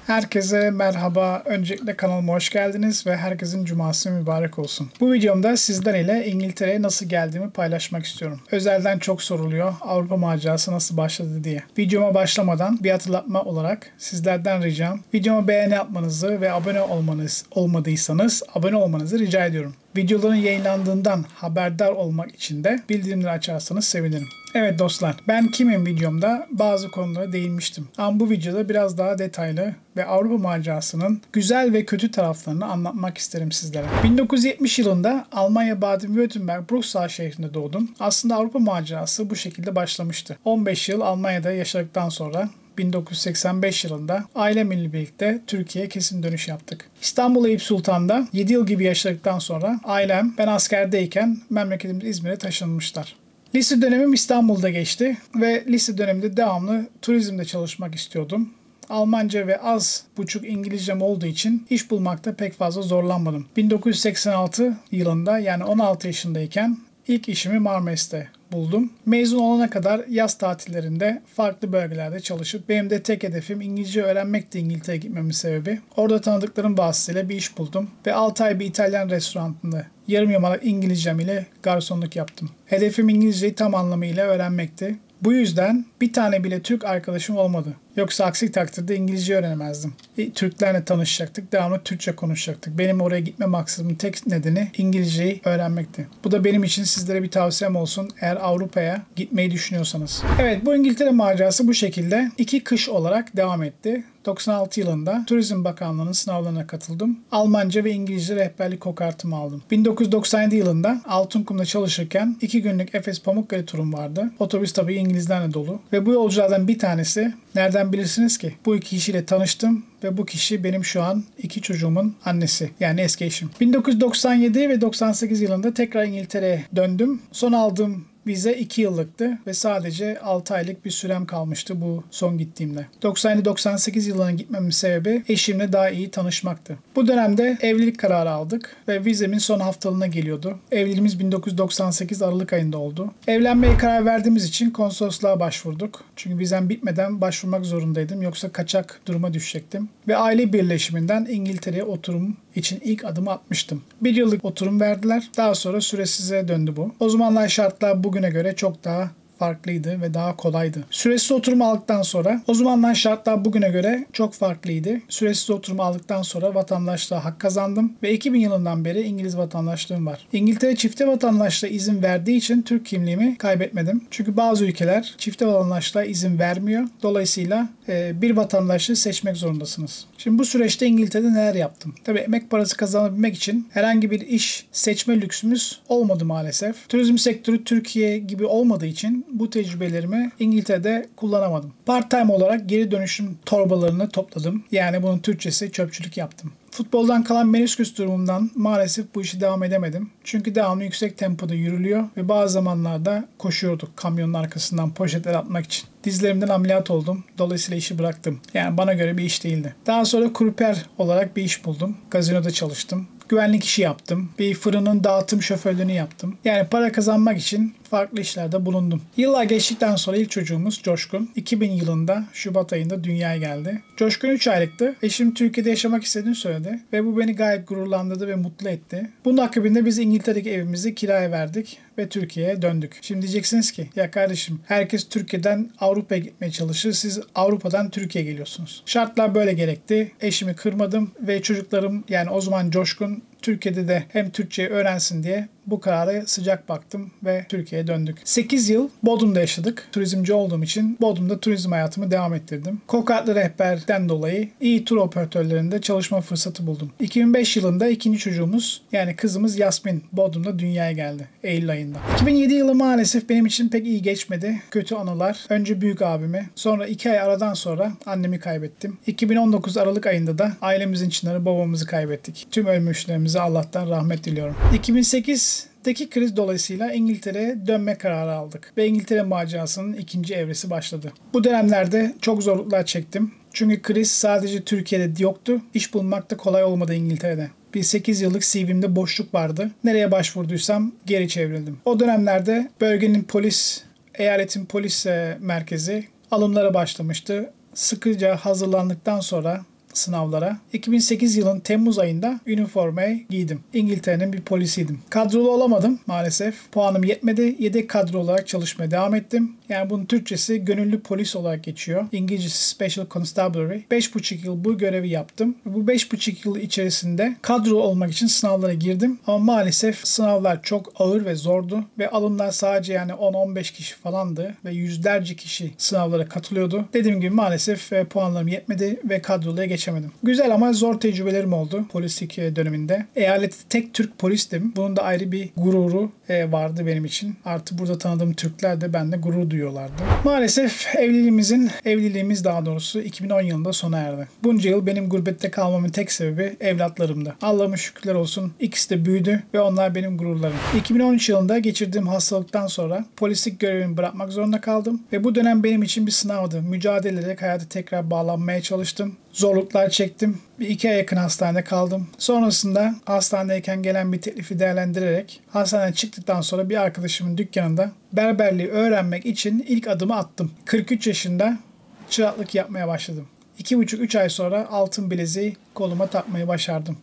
Herkese merhaba. Öncelikle kanalıma hoş geldiniz ve herkesin cuması mübarek olsun. Bu videomda sizler ile İngiltere'ye nasıl geldiğimi paylaşmak istiyorum. Özelden çok soruluyor Avrupa macerası nasıl başladı diye. Videoma başlamadan bir hatırlatma olarak sizlerden ricam videoma beğeni yapmanızı ve abone olmadıysanız abone olmanızı rica ediyorum. Videoların yayınlandığından haberdar olmak için de bildirimleri açarsanız sevinirim. Evet dostlar, ben kimim videomda bazı konulara değinmiştim. Ama bu videoda biraz daha detaylı ve Avrupa macerasının güzel ve kötü taraflarını anlatmak isterim sizlere. 1970 yılında Almanya Baden-Württemberg Bruchsal şehrinde doğdum. Aslında Avrupa macerası bu şekilde başlamıştı. 15 yıl Almanya'da yaşadıktan sonra 1985 yılında ailemle birlikte Türkiye'ye kesin dönüş yaptık. İstanbul Eyüp Sultan'da 7 yıl gibi yaşadıktan sonra ailem ben askerdeyken memleketimiz İzmir'e taşınmışlar. Lise dönemim İstanbul'da geçti ve lise döneminde devamlı turizmde çalışmak istiyordum. Almanca ve az buçuk İngilizcem olduğu için iş bulmakta pek fazla zorlanmadım. 1986 yılında yani 16 yaşındayken ilk işimi Marmaris'te buldum. Mezun olana kadar yaz tatillerinde farklı bölgelerde çalışıp benim de tek hedefim İngilizce öğrenmekti İngiltere'ye gitmemin sebebi. Orada tanıdıklarım vasıtasıyla bir iş buldum ve 6 ay bir İtalyan restoranında yarım yamalak İngilizcem ile garsonluk yaptım. Hedefim İngilizceyi tam anlamıyla öğrenmekti. Bu yüzden bir tane bile Türk arkadaşım olmadı. Yoksa aksi takdirde İngilizce öğrenemezdim. Türklerle tanışacaktık, devamlı Türkçe konuşacaktık. Benim oraya gitme maksadımın tek nedeni İngilizceyi öğrenmekti. Bu da benim için sizlere bir tavsiyem olsun eğer Avrupa'ya gitmeyi düşünüyorsanız. Evet, bu İngiltere macerası bu şekilde 2 kış olarak devam etti. 96 yılında Turizm Bakanlığı'nın sınavlarına katıldım. Almanca ve İngilizce rehberlik kokartımı aldım. 1997 yılında Altınkum'da çalışırken 2 günlük Efes Pamukkale turum vardı. Otobüs tabii İngilizlerle dolu. Ve bu yolculardan bir tanesi, nereden bilirsiniz ki? Bu iki kişiyle tanıştım ve bu kişi benim şu an 2 çocuğumun annesi. Yani eski eşim. 1997 ve 98 yılında tekrar İngiltere'ye döndüm. Son aldığım vize 2 yıllıktı ve sadece 6 aylık bir sürem kalmıştı bu son gittiğimde. 97-98 yılına gitmemin sebebi eşimle daha iyi tanışmaktı. Bu dönemde evlilik kararı aldık ve vizemin son haftalığına geliyordu. Evliliğimiz 1998 Aralık ayında oldu. Evlenmeye karar verdiğimiz için konsolosluğa başvurduk. Çünkü vizem bitmeden başvurmak zorundaydım. Yoksa kaçak duruma düşecektim. Ve aile birleşiminden İngiltere'ye oturum için ilk adımı atmıştım. 1 yıllık oturum verdiler. Daha sonra süresize döndü bu. O zamanlar şartlar bugüne göre çok daha farklıydı ve daha kolaydı. Süresiz oturum aldıktan sonra o zamanlar şartlar bugüne göre çok farklıydı. Süresiz oturum aldıktan sonra vatandaşlığa hak kazandım ve 2000 yılından beri İngiliz vatandaşlığım var. İngiltere çifte vatandaşlığa izin verdiği için Türk kimliğimi kaybetmedim. Çünkü bazı ülkeler çifte vatandaşlığa izin vermiyor. Dolayısıyla bir vatandaşlığı seçmek zorundasınız. Şimdi bu süreçte İngiltere'de neler yaptım? Tabii emek parası kazanabilmek için herhangi bir iş seçme lüksümüz olmadı maalesef. Turizm sektörü Türkiye gibi olmadığı için bu tecrübelerimi İngiltere'de kullanamadım. Part-time olarak geri dönüşüm torbalarını topladım. Yani bunun Türkçesi çöpçülük yaptım. Futboldan kalan menisküs durumumdan maalesef bu işi devam edemedim. Çünkü devamlı yüksek tempoda yürülüyor ve bazı zamanlarda koşuyorduk kamyonun arkasından poşetler atmak için. Dizlerimden ameliyat oldum. Dolayısıyla işi bıraktım. Yani bana göre bir iş değildi. Daha sonra kruper olarak bir iş buldum. Gazinoda çalıştım. Güvenlik işi yaptım. Bir fırının dağıtım şoförlüğünü yaptım. Yani para kazanmak için farklı işlerde bulundum. Yıllar geçtikten sonra ilk çocuğumuz Coşkun 2000 yılında Şubat ayında dünyaya geldi. Coşkun 3 aylıktı. Eşim Türkiye'de yaşamak istediğini söyledi ve bu beni gayet gururlandırdı ve mutlu etti. Bunun akabinde biz İngiltere'deki evimizi kiraya verdik ve Türkiye'ye döndük. Şimdi diyeceksiniz ki ya kardeşim herkes Türkiye'den Avrupa'ya gitmeye çalışır. Siz Avrupa'dan Türkiye'ye geliyorsunuz. Şartlar böyle gerekti. Eşimi kırmadım ve çocuklarım yani o zaman Coşkun Türkiye'de de hem Türkçeyi öğrensin diye bu karara sıcak baktım ve Türkiye'ye döndük. 8 yıl Bodrum'da yaşadık. Turizmci olduğum için Bodrum'da turizm hayatımı devam ettirdim. Kokartlı rehberden dolayı iyi tur operatörlerinde çalışma fırsatı buldum. 2005 yılında ikinci çocuğumuz yani kızımız Yasmin Bodrum'da dünyaya geldi. Eylül ayında. 2007 yılı maalesef benim için pek iyi geçmedi. Kötü anılar. Önce büyük abimi, sonra 2 ay aradan sonra annemi kaybettim. 2019 Aralık ayında da ailemizin çınarı babamızı kaybettik. Tüm ölmüşlerimize Allah'tan rahmet diliyorum. 2008'deki kriz dolayısıyla İngiltere'ye dönme kararı aldık ve İngiltere macerasının ikinci evresi başladı. Bu dönemlerde çok zorluklar çektim. Çünkü kriz sadece Türkiye'de yoktu. İş bulmak da kolay olmadı İngiltere'de. Bir 8 yıllık CV'mde boşluk vardı. Nereye başvurduysam geri çevrildim. O dönemlerde bölgenin eyaletin polis merkezi alımlara başlamıştı. Sıkıca hazırlandıktan sonra sınavlara. 2008 yılın Temmuz ayında üniformayı giydim. İngiltere'nin bir polisiydim. Kadrolu olamadım maalesef. Puanım yetmedi. Yedek kadro olarak çalışmaya devam ettim. Yani bunun Türkçesi gönüllü polis olarak geçiyor. İngilizcesi Special Constabulary. 5,5 yıl bu görevi yaptım. Bu 5,5 yıl içerisinde kadro olmak için sınavlara girdim. Ama maalesef sınavlar çok ağır ve zordu. Ve alımlar sadece yani 10-15 kişi falandı. Ve yüzlerce kişi sınavlara katılıyordu. Dediğim gibi maalesef puanlarım yetmedi ve kadroluya geçemedim. Güzel ama zor tecrübelerim oldu polislik döneminde. Eyalette tek Türk polistim. Bunun da ayrı bir gururu vardı benim için. Artı burada tanıdığım Türkler de bende gurur duyuyorlardı. Maalesef evliliğimiz daha doğrusu 2010 yılında sona erdi. Bunca yıl benim gurbette kalmamın tek sebebi evlatlarımdı. Allah'ıma şükürler olsun ikisi de büyüdü ve onlar benim gururlarım. 2013 yılında geçirdiğim hastalıktan sonra polislik görevimi bırakmak zorunda kaldım ve bu dönem benim için bir sınavdı. Mücadele ederek hayata tekrar bağlanmaya çalıştım. Zorluklar çektim. Bir 2 aya yakın hastanede kaldım. Sonrasında hastanedeyken gelen bir teklifi değerlendirerek hastaneden çıktıktan sonra bir arkadaşımın dükkanında berberliği öğrenmek için ilk adımı attım. 43 yaşında çıraklık yapmaya başladım. 2,5-3 ay sonra altın bileziği koluma takmayı başardım.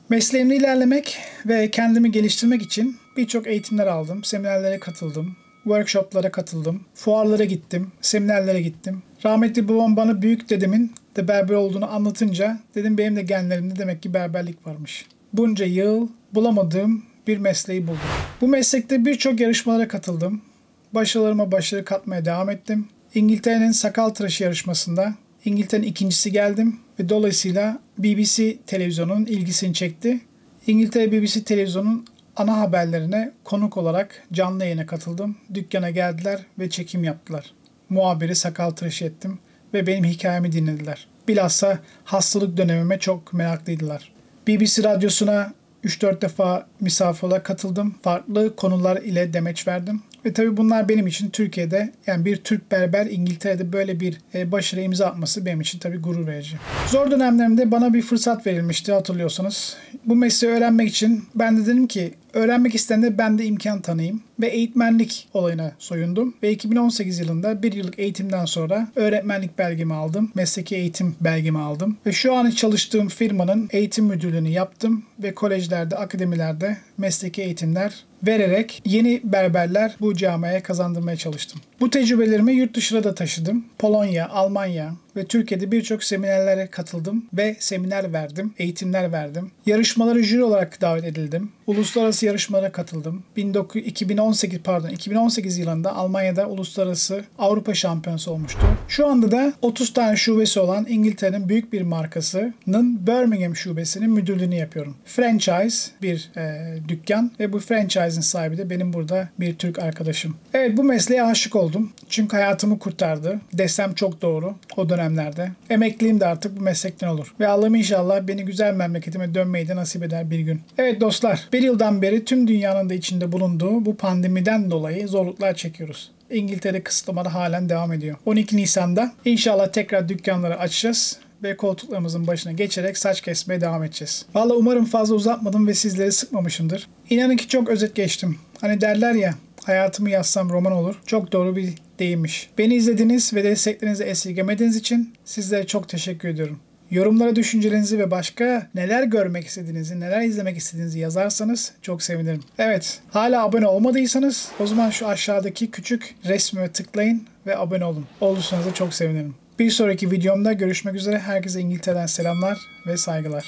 Mesleğimde ilerlemek ve kendimi geliştirmek için birçok eğitimler aldım. Seminerlere katıldım. Workshoplara katıldım. Fuarlara gittim. Seminerlere gittim. Rahmetli babam bana büyük dedemin de berber olduğunu anlatınca dedim benim de genlerimde demek ki berberlik varmış. Bunca yıl bulamadığım bir mesleği buldum. Bu meslekte birçok yarışmalara katıldım. Başarılarıma başarı katmaya devam ettim. İngiltere'nin sakal tıraşı yarışmasında İngiltere'nin ikincisi geldim ve dolayısıyla BBC televizyonunun ilgisini çekti. İngiltere BBC televizyonun ana haberlerine konuk olarak canlı yayına katıldım. Dükkana geldiler ve çekim yaptılar. Muhabiri sakal tıraşı ettim ve benim hikayemi dinlediler. Bilhassa hastalık dönemime çok meraklıydılar. BBC radyosuna 3-4 defa misafir olarak katıldım. Farklı konular ile demeç verdim. Ve tabii bunlar benim için Türkiye'de yani bir Türk berber İngiltere'de böyle bir başarı imza atması benim için tabii gurur verici. Zor dönemlerimde bana bir fırsat verilmişti hatırlıyorsanız. Bu mesleği öğrenmek için ben de dedim ki öğrenmek istenene ben de imkan tanıyayım ve eğitmenlik olayına soyundum. Ve 2018 yılında 1 yıllık eğitimden sonra öğretmenlik belgemi aldım. Mesleki eğitim belgemi aldım. Ve şu an çalıştığım firmanın eğitim müdürlüğünü yaptım ve kolejlerde, akademilerde mesleki eğitimler vererek yeni berberler bu camiaya kazandırmaya çalıştım. Bu tecrübelerimi yurt dışına da taşıdım. Polonya, Almanya ve Türkiye'de birçok seminerlere katıldım ve seminer verdim, eğitimler verdim. Yarışmalara jüri olarak davet edildim. Uluslararası yarışmalara katıldım. 2018 yılında Almanya'da uluslararası Avrupa şampiyonası olmuştu. Şu anda da 30 tane şubesi olan İngiltere'nin büyük bir markasının Birmingham şubesinin müdürlüğünü yapıyorum. Franchise bir dükkan ve bu franchise'in sahibi de benim burada bir Türk arkadaşım. Evet bu mesleğe aşık oldum. Çünkü hayatımı kurtardı. Desem çok doğru o dönemlerde. Emekliyim de artık bu meslekten olur. Ve Allah'ım inşallah beni güzel memleketime dönmeyi de nasip eder bir gün. Evet dostlar, bir yıldan beri tüm dünyanın da içinde bulunduğu bu pandemiden dolayı zorluklar çekiyoruz. İngiltere kısıtlamaları halen devam ediyor. 12 Nisan'da inşallah tekrar dükkanları açacağız ve koltuklarımızın başına geçerek saç kesmeye devam edeceğiz. Vallahi umarım fazla uzatmadım ve sizleri sıkmamışımdır. İnanın ki çok özet geçtim. Hani derler ya, hayatımı yazsam roman olur. Çok doğru bir deyimmiş. Beni izlediğiniz ve desteklerinizi esirgemediğiniz için sizlere çok teşekkür ediyorum. Yorumlara düşüncelerinizi ve başka neler görmek istediğinizi, neler izlemek istediğinizi yazarsanız çok sevinirim. Evet, hala abone olmadıysanız o zaman şu aşağıdaki küçük resmime tıklayın ve abone olun. Olursanız da çok sevinirim. Bir sonraki videomda görüşmek üzere. Herkese İngiltere'den selamlar ve saygılar.